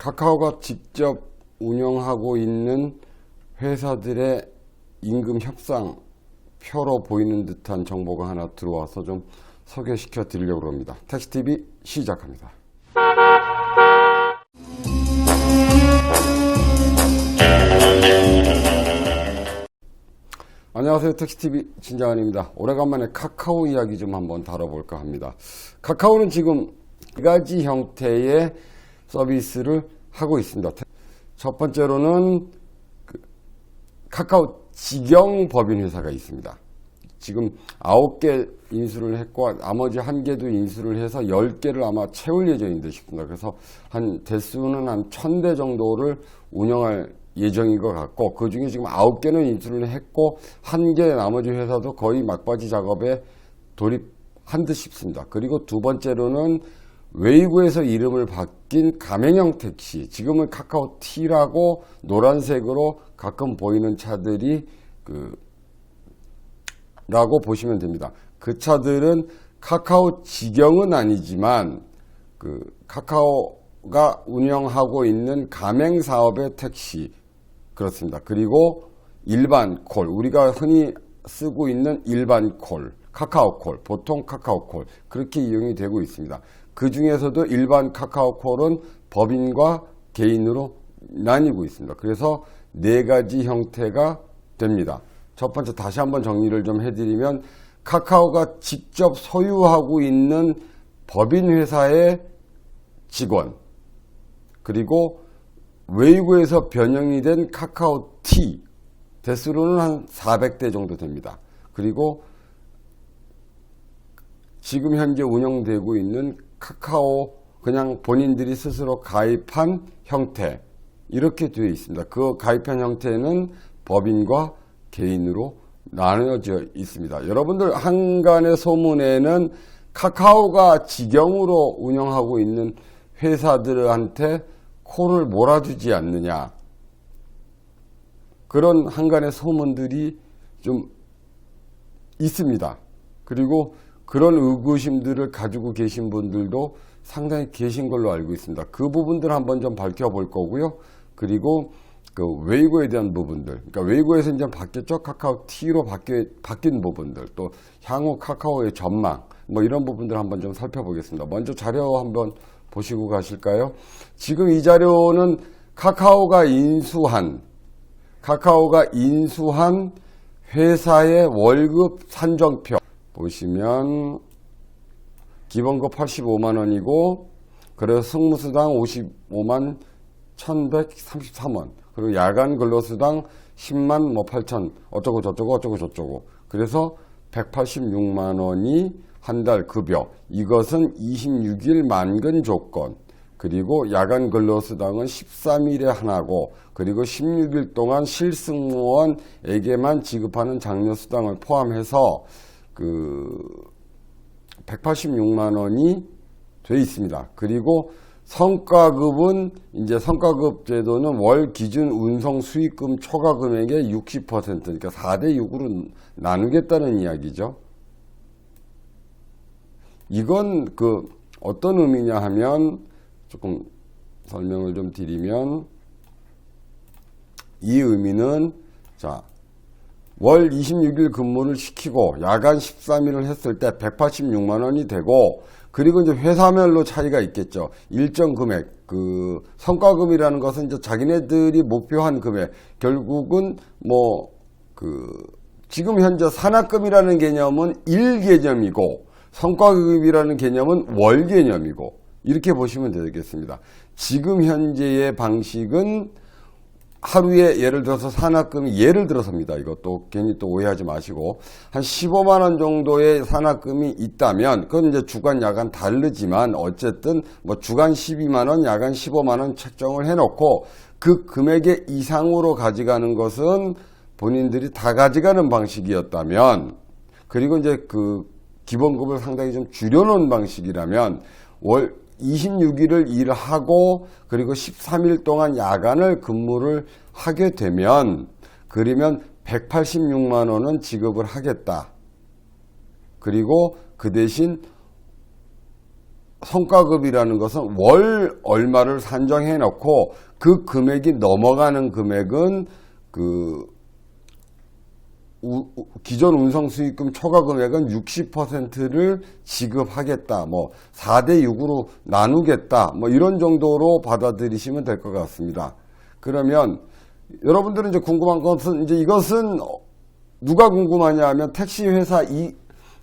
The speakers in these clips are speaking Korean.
카카오가 직접 운영하고 있는 회사들의 임금 협상표로 보이는 듯한 정보가 하나 들어와서 좀 소개시켜 드리려고 합니다. 택시TV 시작합니다. 안녕하세요. 택시TV 진장환입니다. 오래간만에 카카오 이야기 좀 한번 다뤄볼까 합니다. 카카오는 지금 두 가지 형태의 서비스를 하고 있습니다. 첫 번째로는 카카오 직영 법인회사가 있습니다. 지금 9개 인수를 했고 나머지 1개도 인수를 해서 10개를 아마 채울 예정인데 싶습니다. 그래서 한 대수는 한 1000대 정도를 운영할 예정인 것 같고, 그 중에 지금 9개는 인수를 했고 1개 나머지 회사도 거의 막바지 작업에 돌입한 듯 싶습니다. 그리고 두 번째로는 웨이브에서 이름을 바뀐 가맹형 택시, 지금은 카카오티라고 노란색으로 가끔 보이는 차들이 라고 보시면 됩니다. 그 차들은 카카오 직영은 아니지만 카카오가 운영하고 있는 가맹 사업의 택시, 그렇습니다. 그리고 일반 콜, 우리가 흔히 쓰고 있는 일반 콜, 카카오콜, 보통 카카오콜, 그렇게 이용이 되고 있습니다. 그 중에서도 일반 카카오콜은 법인과 개인으로 나뉘고 있습니다. 그래서 4가지 형태가 됩니다. 첫 번째, 다시 한번 정리를 좀 해드리면, 카카오가 직접 소유하고 있는 법인회사의 직원, 그리고 웨이브에서 변형이 된 카카오티, 대수로는 한 400대 정도 됩니다. 그리고 지금 현재 운영되고 있는 카카오 그냥 본인들이 스스로 가입한 형태, 이렇게 되어 있습니다. 그 가입한 형태는 법인과 개인으로 나누어져 있습니다. 여러분들 한간의 소문에는 카카오가 직영으로 운영하고 있는 회사들한테 콜을 몰아주지 않느냐, 그런 한간의 소문들이 좀 있습니다. 그리고 그런 의구심들을 가지고 계신 분들도 상당히 계신 걸로 알고 있습니다. 그 부분들 한번 좀 밝혀볼 거고요. 그리고 웨이브에 대한 부분들, 그러니까 웨이브에서 이제 바뀌었죠. 카카오티로 바뀐 부분들, 또 향후 카카오의 전망, 이런 부분들 한번 좀 살펴보겠습니다. 먼저 자료 한번 보시고 가실까요? 지금 이 자료는 카카오가 인수한 회사의 월급 산정표 보시면, 기본급 85만 원이고, 그래서 승무수당 55만 1133원, 그리고 야간 근로수당 10만 8천 어쩌고 저쩌고, 그래서 186만 원이 한 달 급여, 이것은 26일 만근 조건, 그리고 야간 근로수당은 13일에 하나고, 그리고 16일 동안 실승무원에게만 지급하는 장려수당을 포함해서 186만 원이 돼 있습니다. 그리고 성과급은, 이제 성과급 제도는 월 기준 운송 수익금 초과 금액의 60%, 그러니까 4대 6으로 나누겠다는 이야기죠. 이건 어떤 의미냐 하면, 조금 설명을 좀 드리면, 이 의미는, 월 26일 근무를 시키고 야간 13일을 했을 때 186만 원이 되고, 그리고 이제 회사별로 차이가 있겠죠. 일정 금액, 성과금이라는 것은 이제 자기네들이 목표한 금액, 결국은 지금 현재 산학금이라는 개념은 일 개념이고, 성과급이라는 개념은 월 개념이고, 이렇게 보시면 되겠습니다. 지금 현재의 방식은 하루에 예를 들어서 산학금이, 예를 들어서입니다. 이것도 괜히 또 오해하지 마시고, 한 15만 원 정도의 산학금이 있다면, 그건 이제 주간 야간 다르지만 어쨌든 주간 12만 원, 야간 15만 원 책정을 해놓고, 그 금액의 이상으로 가져가는 것은 본인들이 다 가져가는 방식이었다면, 그리고 이제 기본급을 상당히 좀 줄여놓은 방식이라면, 월 26일을 일하고 그리고 13일 동안 야간을 근무를 하게 되면, 그러면 186만 원은 지급을 하겠다. 그리고 그 대신 성과급이라는 것은 월 얼마를 산정해 놓고 그 금액이 넘어가는 금액은 그 기존 운송 수익금 초과 금액은 60%를 지급하겠다. 뭐 4대 6으로 나누겠다. 뭐 이런 정도로 받아들이시면 될 것 같습니다. 그러면 여러분들은 이제 궁금한 것은 이제 이것은 누가 궁금하냐 하면 택시 회사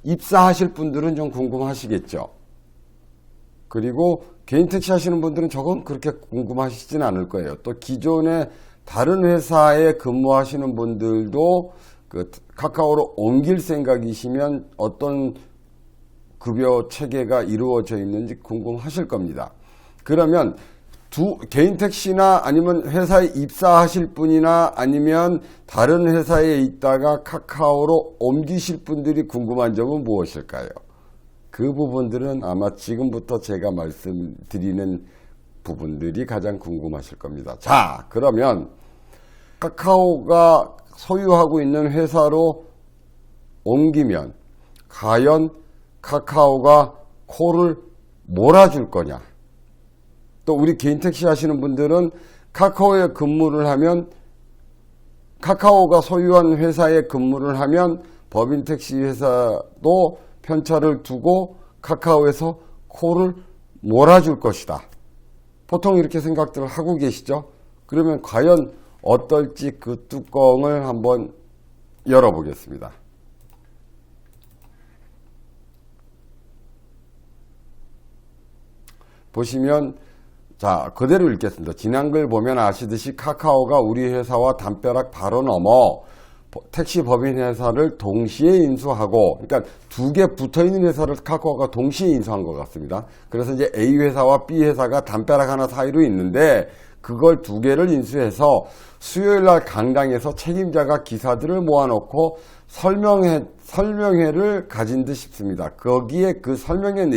입사하실 분들은 좀 궁금하시겠죠. 그리고 개인 택시 하시는 분들은 저건 그렇게 궁금하시진 않을 거예요. 또 기존에 다른 회사에 근무하시는 분들도 그 카카오로 옮길 생각이시면 어떤 급여 체계가 이루어져 있는지 궁금하실 겁니다. 그러면 개인 택시나 아니면 회사에 입사하실 분이나 아니면 다른 회사에 있다가 카카오로 옮기실 분들이 궁금한 점은 무엇일까요? 그 부분들은 아마 지금부터 제가 말씀드리는 부분들이 가장 궁금하실 겁니다. 자, 그러면 카카오가 소유하고 있는 회사로 옮기면 과연 카카오가 코를 몰아줄 거냐? 또 우리 개인 택시 하시는 분들은 카카오에 근무를 하면 카카오가 소유한 회사에 근무를 하면 법인 택시 회사도 편차를 두고 카카오에서 코를 몰아줄 것이다. 보통 이렇게 생각들을 하고 계시죠? 그러면 과연 어떨지 그 뚜껑을 한번 열어보겠습니다. 보시면 자, 그대로 읽겠습니다. 지난 글 보면 아시듯이 카카오가 우리 회사와 담벼락 바로 넘어 택시 법인 회사를 동시에 인수하고, 그러니까 두 개 붙어 있는 회사를 카카오가 동시에 인수한 것 같습니다. 그래서 이제 A 회사와 B 회사가 담벼락 하나 사이로 있는데 그걸 두 개를 인수해서 수요일 날 강당에서 책임자가 기사들을 모아놓고 설명회를 가진 듯 싶습니다. 거기에 그 설명회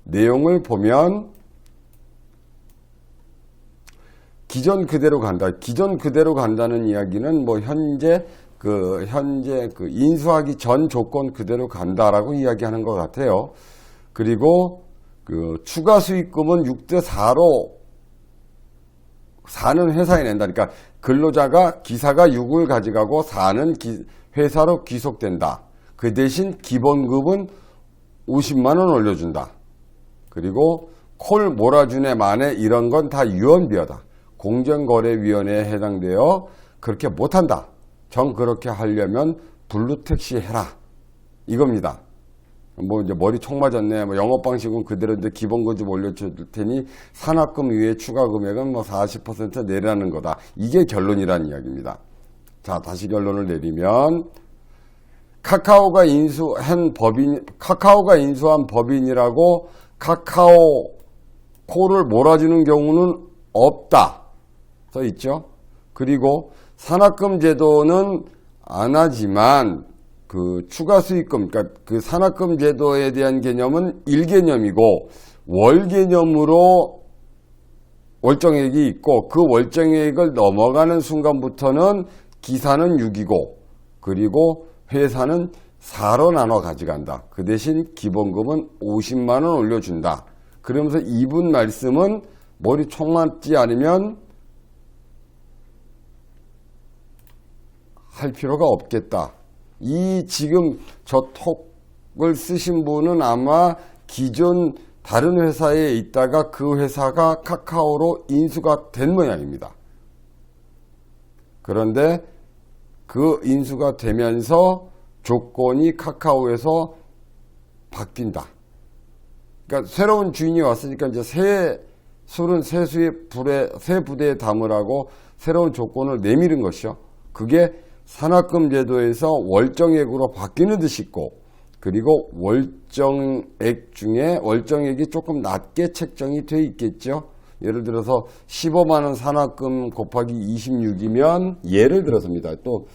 내용을 보면 기존 그대로 간다. 기존 그대로 간다는 이야기는 뭐 현재 인수하기 전 조건 그대로 간다라고 이야기하는 것 같아요. 그리고 그 추가 수익금은 6대 4로 4는 회사에 낸다. 그러니까 근로자가 기사가 6을 가져가고 4는 회사로 귀속된다. 그 대신 기본급은 50만 원 올려준다. 그리고 콜 몰아주네 만에 이런 건 다 유언비어다. 공정거래위원회에 해당되어 그렇게 못한다. 정 그렇게 하려면 블루택시 해라. 이겁니다. 뭐 이제 머리 총 맞았네. 뭐 영업 방식은 그대로인데 기본급 올려줄 테니 산학금 위에 추가 금액은 뭐 40% 내라는 거다. 이게 결론이란 이야기입니다. 자, 다시 결론을 내리면 카카오가 인수한 법인이라고 카카오 코를 몰아주는 경우는 없다. 써 있죠. 그리고 산학금 제도는 안 하지만 그 추가 수익금, 그러니까 그 산학금 제도에 대한 개념은 일개념이고 월 개념으로 월정액이 있고 그 월정액을 넘어가는 순간부터는 기사는 6이고 그리고 회사는 4로 나눠 가져간다. 그 대신 기본금은 50만 원 올려준다. 그러면서 이분 말씀은 머리 총 맞지 않으면 할 필요가 없겠다. 이 지금 저 톡을 쓰신 분은 아마 기존 다른 회사에 있다가 그 회사가 카카오로 인수가 된 모양입니다. 그런데 그 인수가 되면서 조건이 카카오에서 바뀐다. 그러니까 새로운 주인이 왔으니까 이제 새 부대에 담으라고 새로운 조건을 내밀은 것이요. 그게 산학금 제도에서 월정액으로 바뀌는 듯 싶고, 그리고 월정액 중에 월정액이 조금 낮게 책정이 돼 있겠죠. 예를 들어서 15만원 산학금 곱하기 26이면 예를 들어서입니다. 또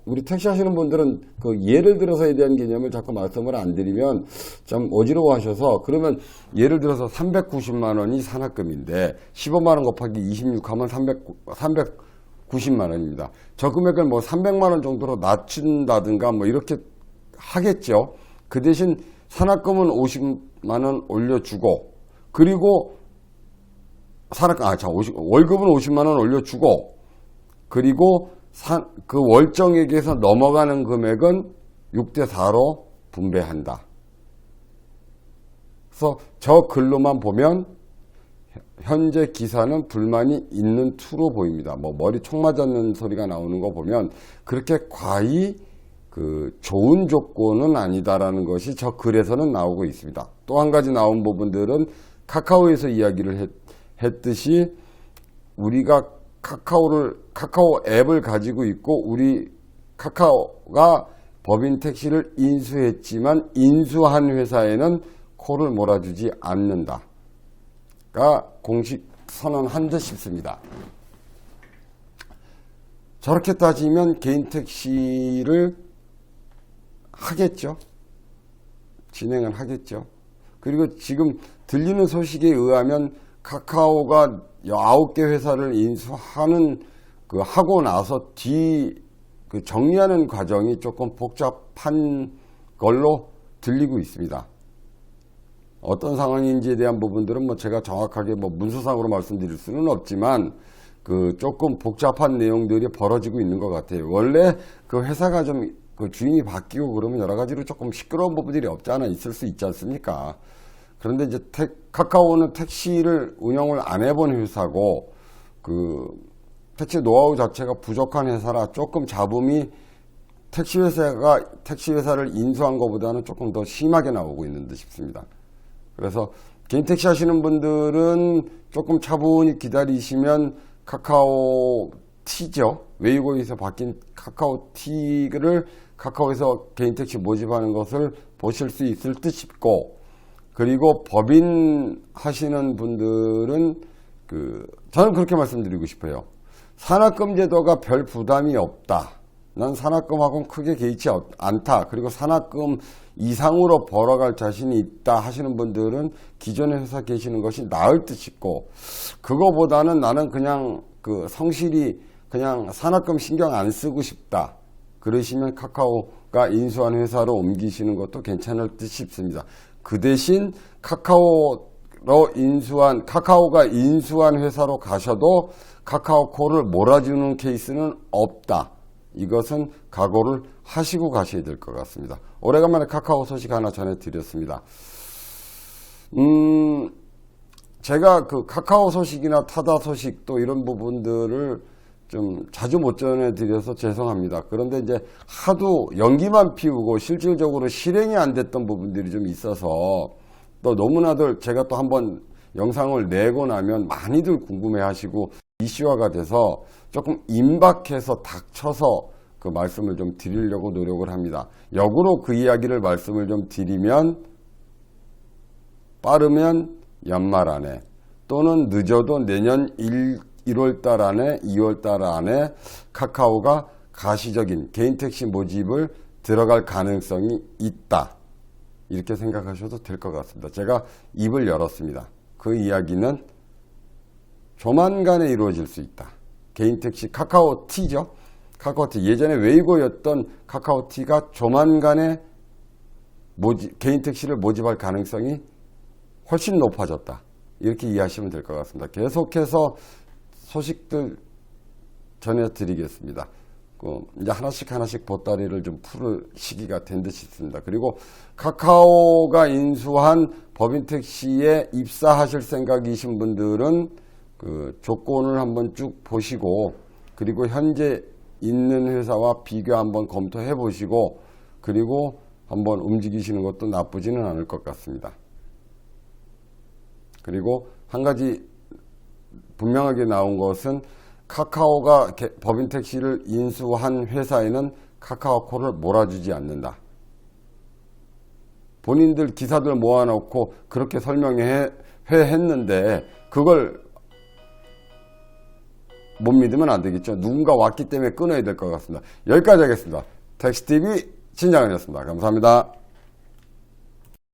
우리 택시 하시는 분들은 그 예를 들어서에 대한 개념을 자꾸 말씀을 안 드리면 좀 어지러워 하셔서, 그러면 예를 들어서 390만원이 산학금인데 15만원 곱하기 26 하면 390만원입니다. 저 금액을 뭐 300만원 정도로 낮춘다든가 뭐 이렇게 하겠죠. 그 대신 산학금은 50만 원 올려주고, 그리고 월급은 50만 원 올려주고, 그리고 그 월정액에서 넘어가는 금액은 6대 4로 분배한다. 그래서 저 글로만 보면 현재 기사는 불만이 있는 투로 보입니다. 뭐 머리 총 맞았는 소리가 나오는 거 보면 그렇게 과히 그 좋은 조건은 아니다라는 것이 저 글에서는 나오고 있습니다. 또 한 가지 나온 부분들은 카카오에서 이야기를 했듯이 우리가 카카오 앱을 가지고 있고 우리 카카오가 법인 택시를 인수했지만 인수한 회사에는 코를 몰아주지 않는다가 공식 선언한 듯 싶습니다. 저렇게 따지면 개인 택시를 하겠죠. 진행을 하겠죠. 그리고 지금 들리는 소식에 의하면 카카오가 9개 회사를 인수하는 하고 나서 그 정리하는 과정이 조금 복잡한 걸로 들리고 있습니다. 어떤 상황인지에 대한 부분들은 뭐 제가 정확하게 뭐 문서상으로 말씀드릴 수는 없지만 그 조금 복잡한 내용들이 벌어지고 있는 것 같아요. 원래 그 회사가 좀 그 주인이 바뀌고 그러면 여러 가지로 조금 시끄러운 부분들이 없지 않아 있을 수 있지 않습니까? 그런데 이제 카카오는 택시를 운영을 안 해본 회사고 그 택시 노하우 자체가 부족한 회사라 조금 잡음이 택시 회사를 인수한 것보다는 조금 더 심하게 나오고 있는 듯 싶습니다. 그래서 개인 택시 하시는 분들은 조금 차분히 기다리시면 카카오 T죠. 웨이고에서 바뀐 카카오 T를 카카오에서 개인 택시 모집하는 것을 보실 수 있을 듯 싶고, 그리고 법인 하시는 분들은 저는 그렇게 말씀드리고 싶어요. 산학금 제도가 별 부담이 없다. 난 산학금하고는 크게 개의치 않다. 그리고 산학금 이상으로 벌어갈 자신이 있다 하시는 분들은 기존의 회사 계시는 것이 나을 듯 싶고, 그거보다는 나는 그냥 성실히 그냥 산학금 신경 안 쓰고 싶다. 그러시면 카카오가 인수한 회사로 옮기시는 것도 괜찮을 듯 싶습니다. 그 대신 카카오가 인수한 회사로 가셔도 카카오콜을 몰아주는 케이스는 없다. 이것은 각오를 하시고 가셔야 될 것 같습니다. 오래간만에 카카오 소식 하나 전해드렸습니다. 제가 카카오 소식이나 타다 소식 또 이런 부분들을 좀 자주 못 전해드려서 죄송합니다. 그런데 이제 하도 연기만 피우고 실질적으로 실행이 안 됐던 부분들이 좀 있어서 또 너무나들 제가 또 한번 영상을 내고 나면 많이들 궁금해 하시고 이슈화가 돼서 조금 임박해서 닥쳐서 그 말씀을 좀 드리려고 노력을 합니다. 역으로 그 이야기를 말씀을 좀 드리면 빠르면 연말 안에 또는 늦어도 내년 1월달 안에 2월달 안에 카카오가 가시적인 개인 택시 모집을 들어갈 가능성이 있다. 이렇게 생각하셔도 될 것 같습니다. 제가 입을 열었습니다. 그 이야기는 조만간에 이루어질 수 있다. 개인 택시 카카오티죠. 카카오티 예전에 웨이고였던 카카오티가 조만간에 개인 택시를 모집할 가능성이 훨씬 높아졌다. 이렇게 이해하시면 될 것 같습니다. 계속해서 소식들 전해드리겠습니다. 이제 하나씩 보따리를 좀 풀을 시기가 된 듯 싶습니다. 그리고 카카오가 인수한 법인택시에 입사하실 생각이신 분들은 그 조건을 한번 쭉 보시고, 그리고 현재 있는 회사와 비교 한번 검토해 보시고, 그리고 한번 움직이시는 것도 나쁘지는 않을 것 같습니다. 그리고 한 가지 분명하게 나온 것은 카카오가 법인택시를 인수한 회사에는 카카오콜을 몰아주지 않는다. 본인들 기사들 모아놓고 그렇게 설명했는데 그걸 못 믿으면 안 되겠죠. 누군가 왔기 때문에 끊어야 될 것 같습니다. 여기까지 하겠습니다. 택시TV 신장현이었습니다. 감사합니다.